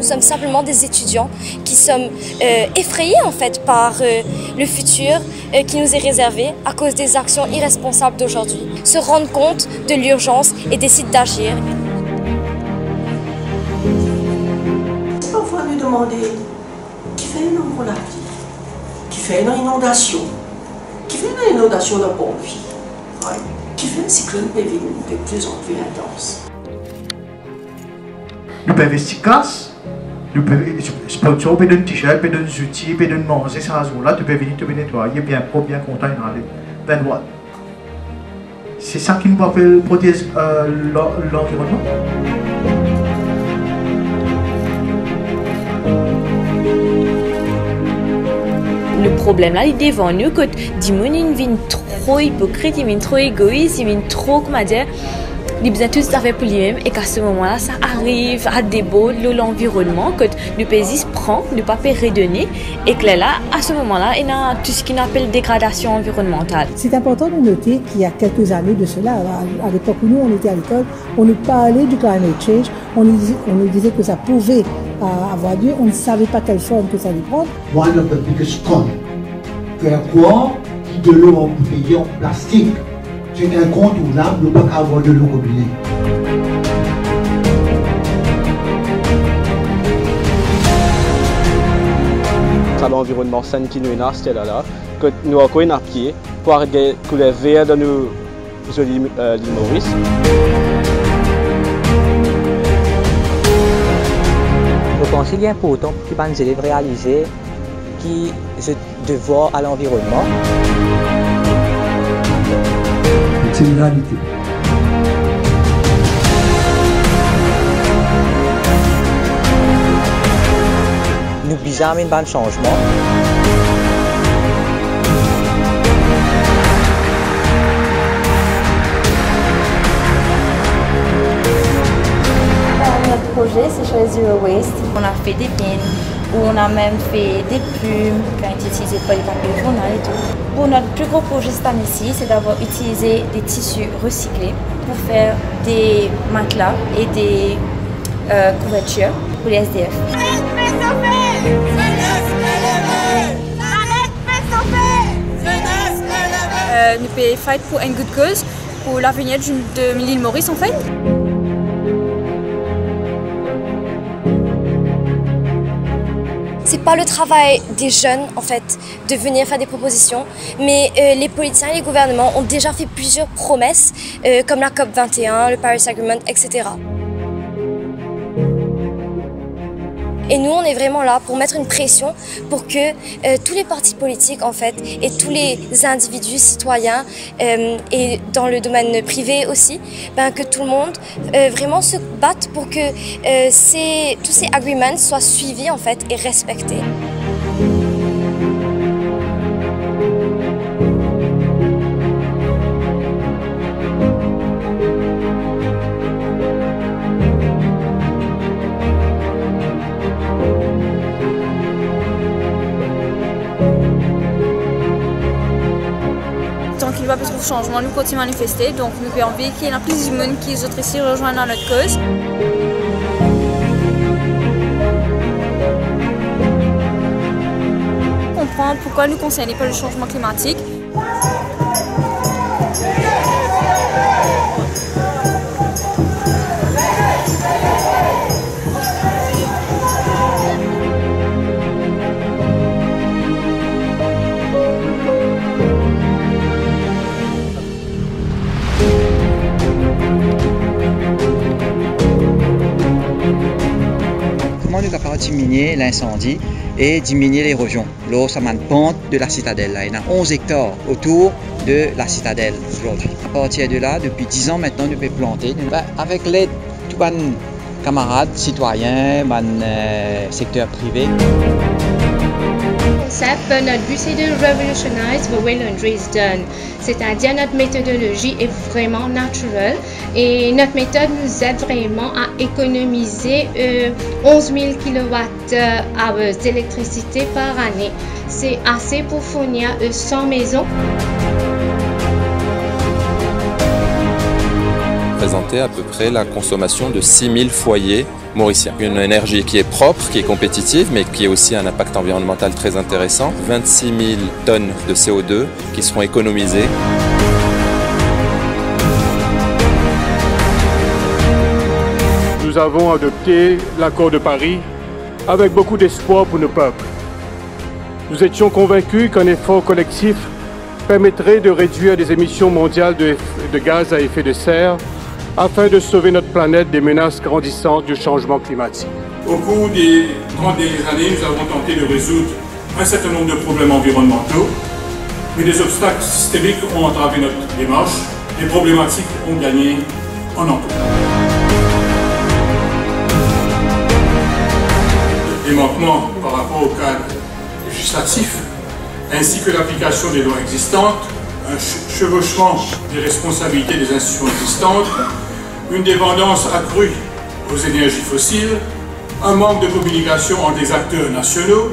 sommes simplement des étudiants qui sommes effrayés en fait par le futur qui nous est réservé à cause des actions irresponsables d'aujourd'hui. Se rendre compte de l'urgence et décident d'agir. Parfois nous demander qui fait une relative, qui fait une inondation, de Bonville, qui fait un cyclone de plus en plus intense. Nous pouvons investir casse, nous pouvons sponsor, nous pouvons t-shirt, nous pouvons outils, nous pouvons manger ça là, tu peux venir te nettoyer bien propre, bien content, ben voilà. C'est ça qui nous va protéger l'environnement. Le problème là, il est devant nous que des gens viennent trop hypocrites, ils viennent trop égoïstes, ils viennent trop, comment dire, ils besoin tout ça fait pour lui-même et qu'à ce moment-là, ça arrive à déborder l'environnement que le pays prend, ne pas redonner et que là, à ce moment-là, il y a tout ce qu'on appelle dégradation environnementale. C'est important de noter qu'il y a quelques années de cela, à l'époque où nous on était à l'école, on nous parlait du climate change, on nous disait que ça pouvait avoir lieu, on ne savait pas quelle forme que ça allait prendre. One of the biggest cons, faire croire que de l'eau en bouteille en plastique, c'est incontournable, ne pas avoir de l'eau robinet. À l'environnement sain qui nous est là, que nous avons un pied pour arrêter que les verres de nos jolis l'île Maurice. Je pense qu'il est important pour les élèves réaliser qu'ils ont devoir à l'environnement. C'est une réalité. Nous besoin d'un changement. Notre projet, c'est Choice Zero Waste. On a fait des pins, on a même fait des plumes qui ont été utilisées pour les papiers journal et tout. Pour notre plus gros projet cette année-ci, c'est d'avoir utilisé des tissus recyclés pour faire des matelas et des couvertures pour les SDF. Nous pouvons fight pour une good cause, pour l'avenir de l'île Maurice en fait. C'est pas le travail des jeunes en fait de venir faire des propositions, mais les politiciens et les gouvernements ont déjà fait plusieurs promesses comme la COP21, le Paris Agreement, etc. Et nous, on est vraiment là pour mettre une pression pour que tous les partis politiques, en fait, et tous les individus citoyens, et dans le domaine privé aussi, que tout le monde vraiment se batte pour que tous ces agreements soient suivis, en fait, et respectés. Tant qu'il va pas trouver changement, nous continuons à manifester, donc nous avons envie qu'il y ait plus de monde qui est ici rejoindre notre cause. Comprendre pourquoi nous ne concernons pas le changement climatique. Comment nous capables de diminuer l'incendie et diminuer l'érosion? L'eau, ça mène pente de la citadelle. Là. Il y en a 11 hectares autour de la citadelle aujourd'hui. À partir de là, depuis 10 ans maintenant, nous pouvons planter. Avec l'aide de tous nos camarades, citoyens, secteur privé. Notre but c'est de révolutionner the way laundry is done, c'est-à-dire notre méthodologie est vraiment naturelle et notre méthode nous aide vraiment à économiser 11 000 kWh d'électricité par année. C'est assez pour fournir 100 maisons. représenter à peu près la consommation de 6000 foyers mauriciens. Une énergie qui est propre, qui est compétitive, mais qui a aussi un impact environnemental très intéressant. 26 000 tonnes de CO2 qui seront économisées. Nous avons adopté l'accord de Paris avec beaucoup d'espoir pour nos peuples. Nous étions convaincus qu'un effort collectif permettrait de réduire les émissions mondiales de gaz à effet de serre afin de sauver notre planète des menaces grandissantes du changement climatique. Au cours des 30 dernières années, nous avons tenté de résoudre un certain nombre de problèmes environnementaux, mais des obstacles systémiques ont entravé notre démarche. Les problématiques ont gagné en ampleur. Les manquements par rapport au cadre législatif, ainsi que l'application des lois existantes, un chevauchement des responsabilités des institutions existantes, une dépendance accrue aux énergies fossiles, un manque de communication entre les acteurs nationaux,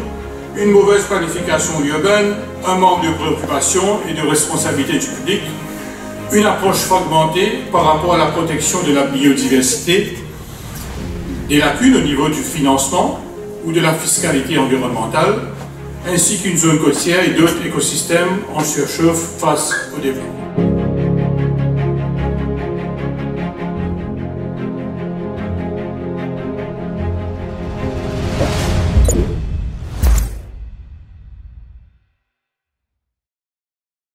une mauvaise planification urbaine, un manque de préoccupation et de responsabilité du public, une approche fragmentée par rapport à la protection de la biodiversité, des lacunes au niveau du financement ou de la fiscalité environnementale, ainsi qu'une zone côtière et d'autres écosystèmes en surchauffe face au développement.